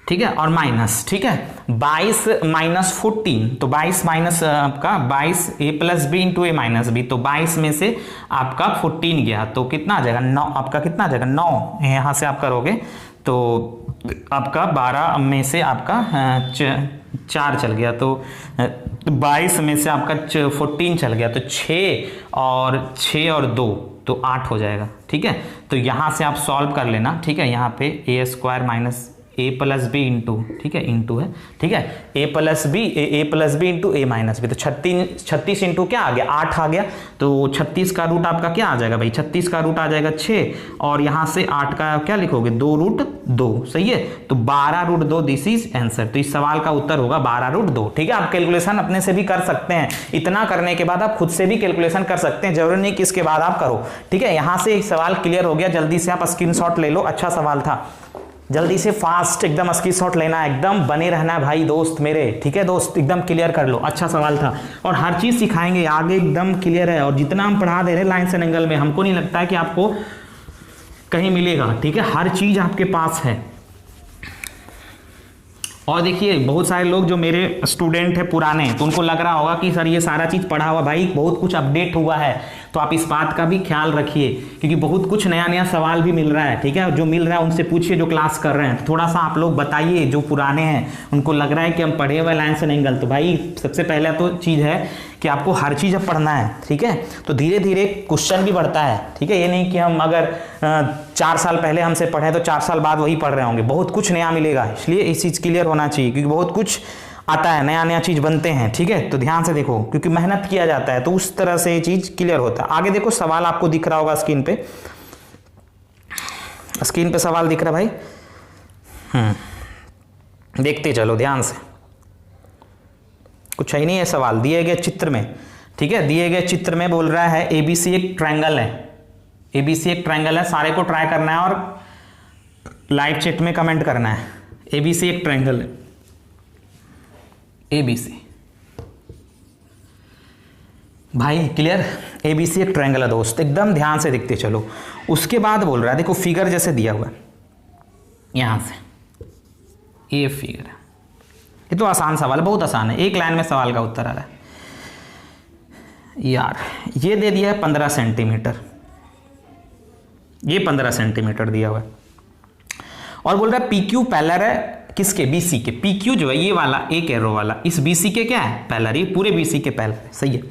ठीक है, और माइनस, ठीक है, 22 माइनस 14 तो 22 माइनस आपका 22 ए plus B into A minus B, तो 22 में से आपका 14 गया तो कितना आ जाएगा 9, आपका कितना आ जाएगा 9, यहां से आप करोगे तो आपका 12 में से आपका 4 चल गया, तो 22 में से आपका 14 चल गया, तो 6 और 2 तो 8 हो जाएगा, ठीक है। तो यहां से आप सॉल्व कर लेना, ठीक है, यहाँ पे A square minus A plus B into, ठीक है, इंटू है, ठीक है, ए plus B into A minus B, तो 36 इंटू क्या आ गया 8 आ गया, तो 36 का रूट आपका क्या आ जाएगा भाई, 36 का रूट आ जाएगा 6, और यहां से 8 का क्या लिखोगे 2 रूट 2, सही है, तो 12 रूट 2 दिस इज आंसर, तो इस सवाल का उत्तर होगा 12 रूट 2, ठीक है। आप कैलकुलेशन अपने से भी कर सकते हैं, इतना करने के बाद आप खुद से भी कैलकुलेशन कर सकते हैं, जरूरी नहीं कि इसके बाद आप करो, ठीक है। यहां से सवाल क्लियर हो गया, जल्दी से आप स्क्रीनशॉट ले लो, अच्छा सवाल था, जल्दी से फास्ट एकदम स्क्रीनशॉट लेना है, एकदम बने रहना है भाई दोस्त मेरे, ठीक है दोस्त, एकदम क्लियर कर लो, अच्छा सवाल था, और हर चीज सिखाएंगे आगे, एकदम क्लियर है, और जितना हम पढ़ा दे रहे हैं लाइन्स एंड एंगल में, हमको नहीं लगता है कि आपको कहीं मिलेगा, ठीक है, हर चीज आपके पास है। और देखिए बहुत सारे लोग जो मेरे स्टूडेंट हैं पुराने, तो उनको लग रहा होगा कि सर ये सारा चीज पढ़ा हुआ, भाई बहुत कुछ अपडेट हुआ है, तो आप इस बात का भी ख्याल रखिए, क्योंकि बहुत कुछ नया नया सवाल भी मिल रहा है, ठीक है, जो मिल रहा है उनसे पूछिए जो क्लास कर रहे हैं, तो थोड़ा सा आप लोग बताइए, जो पुराने हैं उनको लग रहा है कि हम पढ़े हुए लाइन्स एंड एंगल, तो भाई सबसे पहले तो चीज़ है कि आपको हर चीज़ अब पढ़ना है, ठीक है, तो धीरे धीरे क्वेश्चन भी बढ़ता है, ठीक है, ये नहीं कि हम अगर 4 साल पहले हमसे पढ़े तो 4 साल बाद वही पढ़ रहे होंगे, बहुत कुछ नया मिलेगा, इसलिए इस चीज़ क्लियर होना चाहिए, क्योंकि बहुत कुछ आता है, नया नया चीज बनते हैं, ठीक है, तो ध्यान से देखो, क्योंकि मेहनत किया जाता है तो उस तरह से ये चीज क्लियर होता है। आगे देखो सवाल आपको दिख रहा होगा स्क्रीन पे, सवाल दिख रहा है भाई, देखते चलो ध्यान से, कुछ ही नहीं है सवाल, दिए गए चित्र में, ठीक है, दिए गए चित्र में बोल रहा है एबीसी एक ट्रायंगल है, एबीसी एक ट्रायंगल है, सारे को ट्राई करना है और लाइव चैट में कमेंट करना है, एबीसी एक ट्रायंगल है, एबीसी भाई क्लियर, एबीसी एक ट्रायंगल है दोस्त, एकदम ध्यान से देखते चलो। उसके बाद बोल रहा है, देखो फिगर जैसे दिया हुआ है, यहां से ये फिगर है, ये तो आसान सवाल है, बहुत आसान है, एक लाइन में सवाल का उत्तर आ रहा है यार। ये दे दिया है 15 सेंटीमीटर, ये 15 सेंटीमीटर दिया हुआ है, और बोल रहा है PQ पैरेलल है किसके, BC के, PQ जो है ये वाला एक एरो वाला, इस BC के क्या है पैरेलल, ये पूरे BC के पैरेलल है, सही है।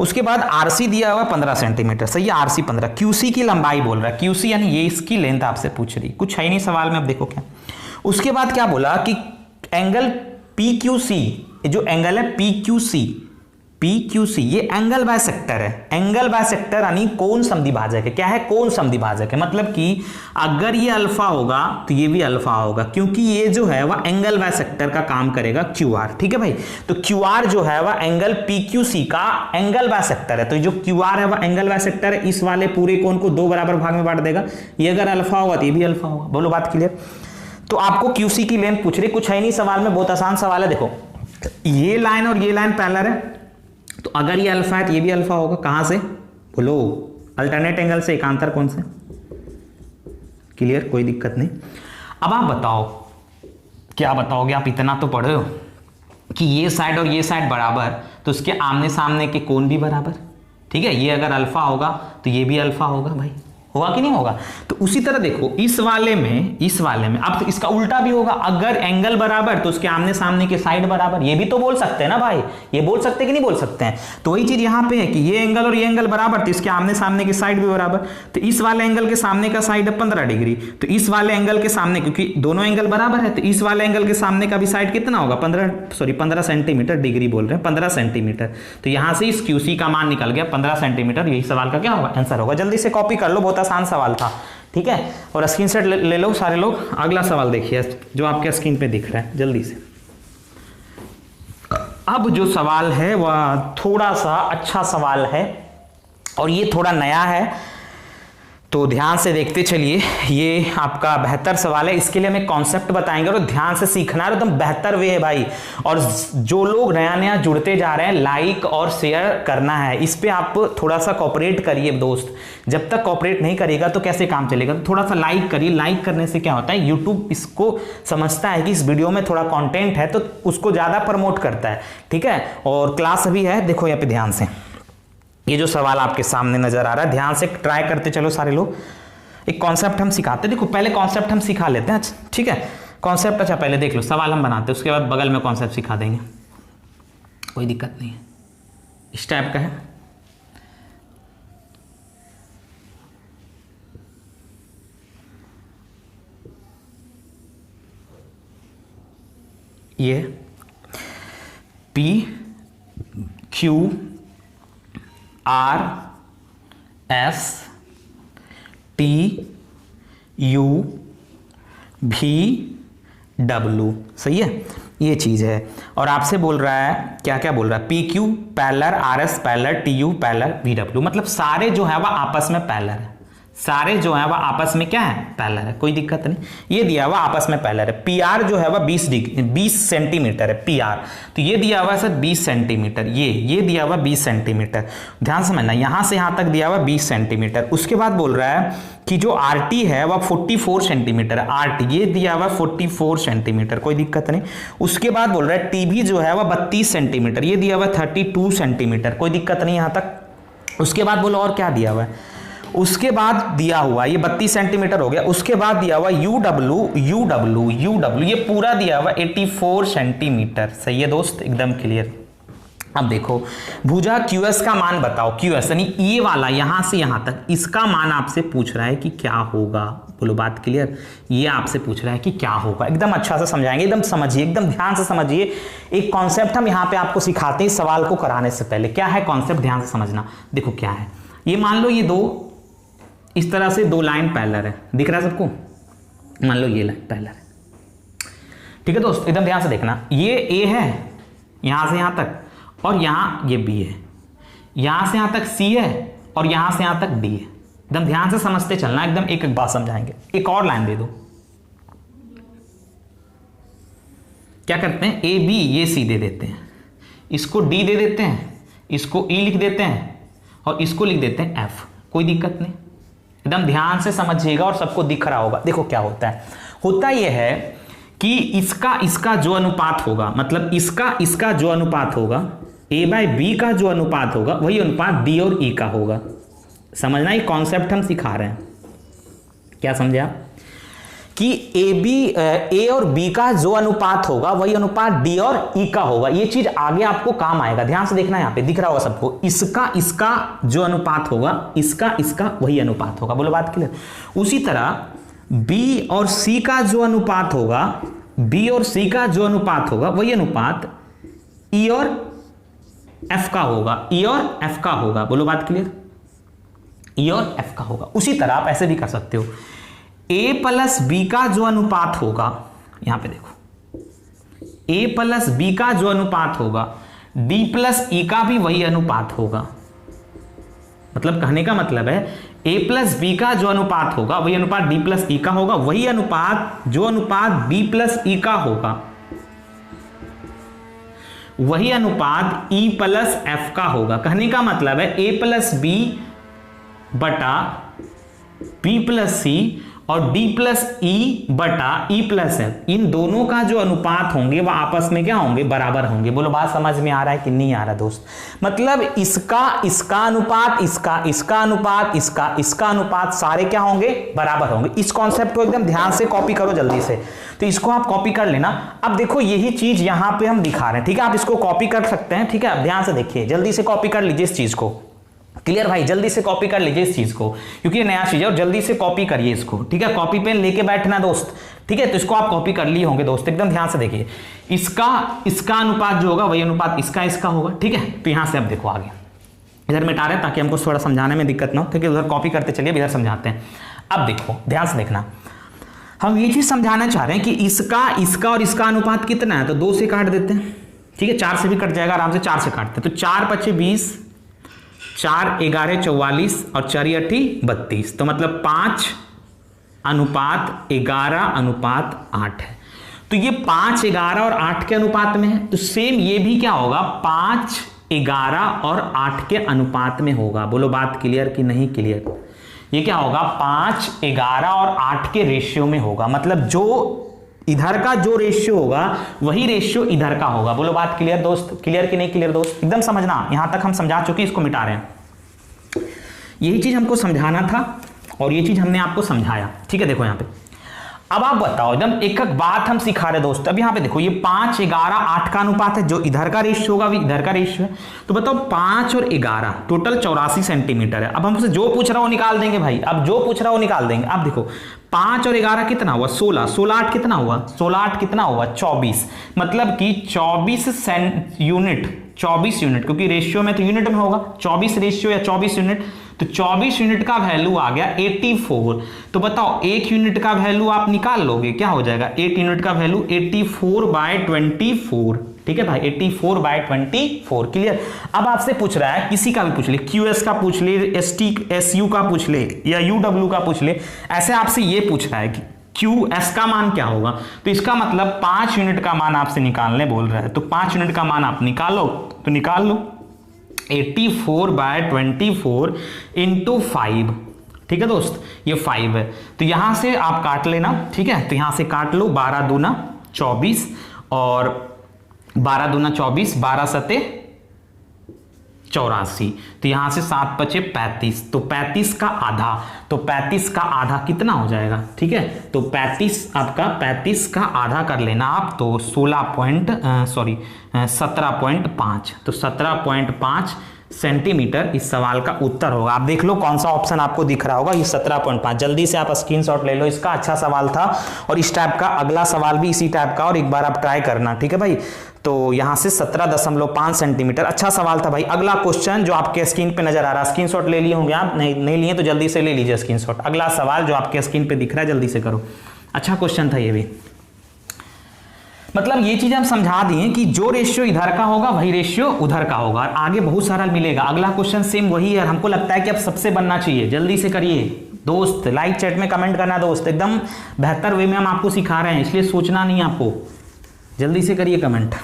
उसके बाद RC दिया हुआ 15 सेंटीमीटर, सही है, RC 15, QC की लंबाई बोल रहा है, QC यानी ये इसकी लेंथ आपसे पूछ रही, कुछ है नहीं सवाल में, अब देखो क्या। उसके बाद क्या बोला कि एंगल PQC, जो एंगल है PQC ये एंगल बाइसेक्टर है, एंगल बाइसेक्टर यानी कोण समद्विभाजक है, क्या है कोण समद्विभाजक है, मतलब कि अगर ये अल्फा होगा तो ये भी अल्फा होगा, क्योंकि ये जो है वह एंगल बाइसेक्टर का काम करेगा QR, ठीक है भाई, तो QR जो है वह एंगल PQC का एंगल बाइसेक्टर है, तो जो QR है वह एंगल बाइसेक्टर है, इस वाले पूरे कोण को 2 बराबर भाग में बांट देगा, ये अगर अल्फा होगा तो ये भी अल्फा होगा, बोलो बात क्लियर। तो आपको QC की लेंथ पूछ रही, कुछ है नहीं सवाल में, बहुत आसान सवाल है, देखो ये लाइन और ये लाइन पैरेलल है, तो अगर ये अल्फा है तो ये भी अल्फा होगा, कहां से बोलो, अल्टरनेट एंगल से, एकांतर कोण से, क्लियर, कोई दिक्कत नहीं। अब आप बताओ क्या बताओगे, आप इतना तो पढ़े हो, कि ये साइड और ये साइड बराबर, तो उसके आमने सामने के कोण भी बराबर। ठीक है, ये अगर अल्फा होगा तो ये भी अल्फा होगा भाई, होगा कि नहीं होगा। तो उसी तरह देखो इस वाले में अब तो इसका उल्टा भी होगा, अगर एंगल बराबर तो उसके आमने सामने के साइड बराबर, ये भी तो बोल सकते हैं ना भाई, ये बोल सकते हैं कि नहीं बोल सकते हैं। तो वही चीज यहां पे है कि ये एंगल और ये एंगल बराबर, तो इसके आमने सामने की साइड भी बराबर। तो इस वाले एंगल के सामने का साइड है 15 डिग्री, तो इस वाले एंगल के सामने, क्योंकि दोनों एंगल बराबर है, तो इस वाले एंगल के सामने का भी साइड कितना होगा 15 सेंटीमीटर, डिग्री बोल रहे हैं 15 सेंटीमीटर। तो यहां से इस QC का मान निकल गया 15 सेंटीमीटर। यही सवाल का क्या होगा, आंसर होगा। जल्दी से कॉपी कर लो, बहुत आसान सवाल था। ठीक है, और स्क्रीनशॉट ले लो सारे लोग। अगला सवाल देखिए जो आपके स्क्रीन पे दिख रहा है, जल्दी से। अब जो सवाल है वह थोड़ा सा अच्छा सवाल है और ये थोड़ा नया है, तो ध्यान से देखते चलिए। ये आपका बेहतर सवाल है, इसके लिए हम एक कॉन्सेप्ट बताएंगे और ध्यान से सीखना है, एकदम बेहतर वे है भाई। और जो लोग नया नया जुड़ते जा रहे हैं, लाइक और शेयर करना है, इस पे आप थोड़ा सा कोऑपरेट करिए दोस्त। जब तक कोऑपरेट नहीं करेगा तो कैसे काम चलेगा, तो थोड़ा सा लाइक करिए। लाइक करने से क्या होता है, यूट्यूब इसको समझता है कि इस वीडियो में थोड़ा कंटेंट है, तो उसको ज्यादा प्रमोट करता है। ठीक है, और क्लास भी है, देखो यहाँ पे ध्यान से। ये जो सवाल आपके सामने नजर आ रहा है, ध्यान से ट्राई करते चलो सारे लोग। एक कॉन्सेप्ट हम सिखाते हैं, देखो पहले कॉन्सेप्ट हम सिखा लेते हैं। अच्छा ठीक है, कॉन्सेप्ट अच्छा पहले देख लो, सवाल हम बनाते हैं, उसके बाद बगल में कॉन्सेप्ट सिखा देंगे, कोई दिक्कत नहीं है। इस टाइप का है। ये PQ RS TU VW, सही है, ये चीज है। और आपसे बोल रहा है क्या क्या बोल रहा है, PQ parallel, RS parallel, TU parallel, VW, मतलब सारे जो है वह आपस में पैरेलल है, सारे जो है वह आपस में क्या है, पैरेलल है, कोई दिक्कत नहीं। ये दिया हुआ आपस में पैरेलल है। PR जो है वह 20 सेंटीमीटर है PR, तो ये दिया हुआ सर 20 सेंटीमीटर, ये दिया हुआ 20 सेंटीमीटर। ध्यान समझना, यहां से यहां तक दिया हुआ 20 सेंटीमीटर। उसके बाद बोल रहा है कि जो RT है वह 44 सेंटीमीटर है, RT ये दिया हुआ 44 सेंटीमीटर, कोई दिक्कत नहीं। उसके बाद बोल रहा है TB जो है वह 32 सेंटीमीटर, ये दिया हुआ 32 सेंटीमीटर, कोई दिक्कत नहीं यहां तक। उसके बाद बोलो और क्या दिया हुआ है, उसके बाद दिया हुआ ये 32 सेंटीमीटर हो गया। उसके बाद दिया हुआ UW ये पूरा दिया हुआ 84 सेंटीमीटर, सही है दोस्त, एकदम क्लियर। अब देखो भुजा QS का मान बताओ, QS यानी ये वाला यहां से यहां तक, इसका मान आपसे पूछ रहा है कि क्या होगा, बोलो बात क्लियर। ये आपसे पूछ रहा है कि क्या होगा, एकदम अच्छा से समझाएंगे, एकदम समझिए, एकदम ध्यान से समझिए। एक कॉन्सेप्ट हम यहां पे आपको सिखाते हैं सवाल को कराने से पहले। क्या है कॉन्सेप्ट, ध्यान से समझना। देखो क्या है, ये मान लो ये दो इस तरह से दो लाइन पैरेलल है, दिख रहा है सबको, मान लो ये लाइन पैरेलल है। ठीक है दोस्त, एकदम ध्यान से देखना। ये A है यहां से यहां तक, और यहां ये B है, यहां से यहां तक C है, और यहां से यहां तक D है। एकदम ध्यान से समझते चलना, एकदम एक एक बात समझाएंगे। एक और लाइन दे दो, क्या करते हैं, AB ये C दे देते हैं, इसको D दे देते हैं, इसको E लिख देते हैं, और इसको लिख देते हैं F, कोई दिक्कत नहीं। एकदम ध्यान से समझिएगा और सबको दिख रहा होगा। देखो क्या होता है, होता यह है कि इसका जो अनुपात होगा, मतलब इसका जो अनुपात होगा, A/B का जो अनुपात होगा वही अनुपात D और E का होगा। समझना, ये कॉन्सेप्ट हम सिखा रहे हैं। क्या समझे आप, कि A और B का जो अनुपात होगा वही अनुपात D और E का होगा। ये चीज आगे आपको काम आएगा, ध्यान से देखना, यहां पे दिख रहा होगा सबको, इसका जो अनुपात होगा, इसका वही अनुपात होगा, बोलो बात क्लियर। उसी तरह B और C का जो अनुपात होगा, B और C का जो अनुपात होगा वही अनुपात E और F का होगा, E और F का होगा, बोलो बात क्लियर, E और F का होगा। उसी तरह आप ऐसे भी कर सकते हो, A प्लस B का जो अनुपात होगा, यहां पे देखो, A प्लस B का जो अनुपात होगा, D प्लस E का भी वही अनुपात होगा। मतलब कहने का मतलब है A प्लस B का जो अनुपात होगा वही अनुपात D प्लस E का होगा, वही अनुपात जो अनुपात B प्लस E का होगा वही अनुपात E प्लस F का होगा। कहने का मतलब है A प्लस B बटा B प्लस C और d प्लस ई बटा ई प्लस एफ, इन दोनों का जो अनुपात होंगे वह आपस में क्या होंगे, बराबर होंगे। बोलो बात समझ में आ रहा है कि नहीं आ रहा दोस्त? मतलब इसका अनुपात, इसका अनुपात, इसका अनुपात, सारे क्या होंगे, बराबर होंगे। इस कॉन्सेप्ट को एकदम ध्यान से कॉपी करो जल्दी से, तो इसको आप कॉपी कर लेना। अब देखो यही चीज यहां पे हम दिखा रहे हैं, ठीक है, आप इसको कॉपी कर सकते हैं, ठीक है, अब ध्यान से देखिए, जल्दी से कॉपी कर लीजिए इस चीज को। क्लियर भाई, जल्दी से कॉपी कर लीजिए इस चीज को, क्योंकि ये नया चीज है और जल्दी से कॉपी करिए इसको, ठीक है, कॉपी पेन लेके बैठना दोस्त, ठीक है। तो इसको आप कॉपी कर लिए होंगे दोस्त, एकदम ध्यान से देखिए। इसका अनुपात जो होगा वही अनुपात इसका होगा, ठीक है। तो यहां से अब देखो आगे, इधर मिटा रहे हैं ताकि हमको थोड़ा समझाने में दिक्कत ना हो, ठीक है, उधर कॉपी करते चलिए, इधर समझाते हैं। अब देखो ध्यान से देखना, हम ये चीज समझाना चाह रहे हैं कि इसका और इसका अनुपात कितना है, तो 2 से काट देते हैं, ठीक है, 4 से भी कट जाएगा आराम से, 4 से काटते हैं, तो 4 पचे 20, 4 11 44 और 4 8 32, तो मतलब 5 अनुपात 11 अनुपात 8 है। तो ये 5 11 और 8 के अनुपात में है, तो सेम ये भी क्या होगा, 5 11 और 8 के अनुपात में होगा। बोलो बात क्लियर कि नहीं क्लियर? ये क्या होगा, 5 11 और 8 के रेशियो में होगा, मतलब जो इधर का जो रेशियो होगा वही रेशियो इधर का होगा। बोलो बात क्लियर दोस्त, क्लियर कि नहीं क्लियर दोस्त? एकदम समझना, यहां तक हम समझा चुके, इसको मिटा रहे हैं। यही चीज हमको समझाना था और ये चीज हमने आपको समझाया, ठीक है। देखो यहां पे, अब आप बताओ, एकदम एक एक बात हम सिखा रहे दोस्त। अब यहां पे देखो, ये 5 11 8 का अनुपात है, जो इधर का रेशियो होगा इधर का रेशियो है। तो बताओ 5 और 11 टोटल 84 सेंटीमीटर है। अब हमसे जो पूछ रहा हो निकाल देंगे भाई, अब जो पूछ रहा हो निकाल देंगे। अब देखो 5 और 11 कितना हुआ, 16, 16 8 कितना हुआ, 16 8 कितना हुआ, 24, मतलब कि 24 यूनिट, 24 यूनिट, क्योंकि रेशियो में तो यूनिट में होगा, 24 रेशियो या 24 यूनिट, तो 24 यूनिट का वैल्यू आ गया 84। तो बताओ 1 यूनिट का वैल्यू आप निकाल लोगे, क्या हो जाएगा, 1 यूनिट का वैल्यू 84/24, ठीक है भाई, 84/24। क्लियर? अब आपसे पूछ रहा है, किसी का भी पूछ ले, QS का पूछ ले, SU का पूछ ले या UW का पूछ ले, ऐसे आपसे ये पूछ रहा है कि QS का मान क्या होगा, तो इसका मतलब 5 यूनिट का मान आपसे निकालने बोल रहा है। तो 5 यूनिट का मान आप निकालो, तो निकाल लो 84/24 इंटू 5, ठीक है दोस्त, ये 5 है। तो यहां से आप काट लेना, ठीक है, तो यहां से काट लो, 12 दूना 24 और 12 दूना 24, 12 सते 84, तो यहां से 7 बचे 35, तो 35 का आधा, तो 35 का आधा कितना हो जाएगा, ठीक है, तो 35 आपका 35 का आधा कर लेना आप, तो 17.5, तो 17.5 सेंटीमीटर इस सवाल का उत्तर होगा। आप देख लो कौन सा ऑप्शन आपको दिख रहा होगा, ये 17.5। जल्दी से आप स्क्रीनशॉट ले लो इसका, अच्छा सवाल था। और इस टाइप का अगला सवाल भी इसी टाइप का, और एक बार आप ट्राई करना, ठीक है भाई। तो यहां से 17.5 सेंटीमीटर, अच्छा सवाल था भाई। अगला क्वेश्चन जो आपके स्क्रीन पे नजर आ रहा है, स्क्रीनशॉट ले लिए होंगे आप, नहीं लिए तो जल्दी से ले लीजिए स्क्रीनशॉट। अगला सवाल जो आपके स्क्रीन पे दिख रहा है, जल्दी से करो, अच्छा क्वेश्चन था ये भी। मतलब ये चीज हम समझा दिए कि जो रेशियो इधर का होगा वही रेशियो उधर का होगा, और आगे बहुत सारा मिलेगा। अगला क्वेश्चन सेम वही है, हमको लगता है कि अब सबसे बनना चाहिए। जल्दी से करिए दोस्त, लाइक चैट में कमेंट करना दोस्त, एकदम बेहतर वे में हम आपको सिखा रहे हैं, इसलिए सोचना नहीं आपको, जल्दी से करिए कमेंट।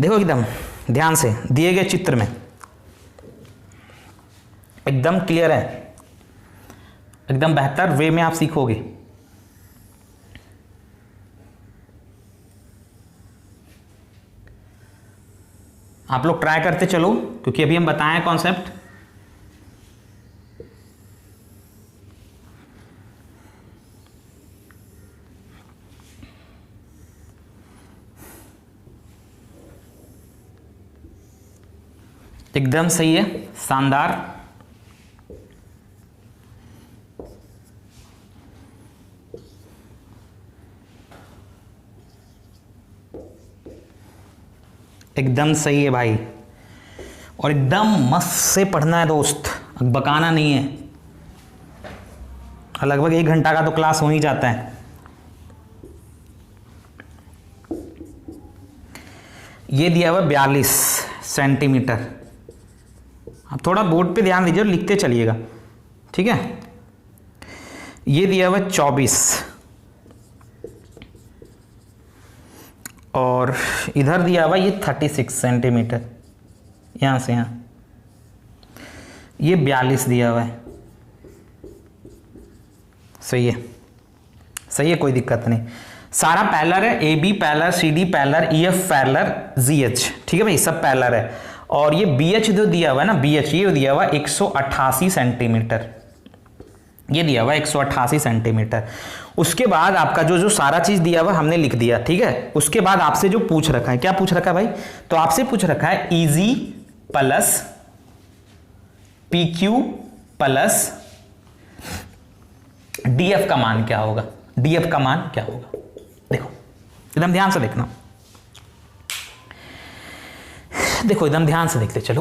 देखो एकदम ध्यान से दिए गए चित्र में एकदम क्लियर है, एकदम बेहतर वे में आप सीखोगे। आप लोग ट्राई करते चलो, क्योंकि अभी हम बताएं कॉन्सेप्ट। एकदम सही है, शानदार। एकदम सही है भाई, और एकदम मस्त से पढ़ना है दोस्त, बकाना नहीं है। लगभग 1 घंटा का तो क्लास हो ही जाता है। ये दिया हुआ 42 सेंटीमीटर। आप थोड़ा बोर्ड पे ध्यान दीजिए और लिखते चलिएगा, ठीक है। ये दिया हुआ 24 और इधर दिया हुआ ये 36 सेंटीमीटर, यहां से यहां ये 42 दिया हुआ है, सही है, सही है, कोई दिक्कत नहीं। सारा पैरेलल है, A B parallel, C D parallel, E F parallel, G H, ठीक है भाई, सब पैरेलल है। और ये बी एच जो दिया हुआ है ना, बी एच ये दिया हुआ 188 सेंटीमीटर, ये दिया हुआ 188 सेंटीमीटर। उसके बाद आपका जो सारा चीज दिया हुआ हमने लिख दिया, ठीक है। उसके बाद आपसे जो पूछ रखा है, क्या पूछ रखा है भाई, तो आपसे पूछ रखा है easy plus P Q plus DF का मान क्या होगा, डीएफ का मान क्या होगा। देखो एकदम ध्यान से देखना, देखो एकदम ध्यान से देखते चलो।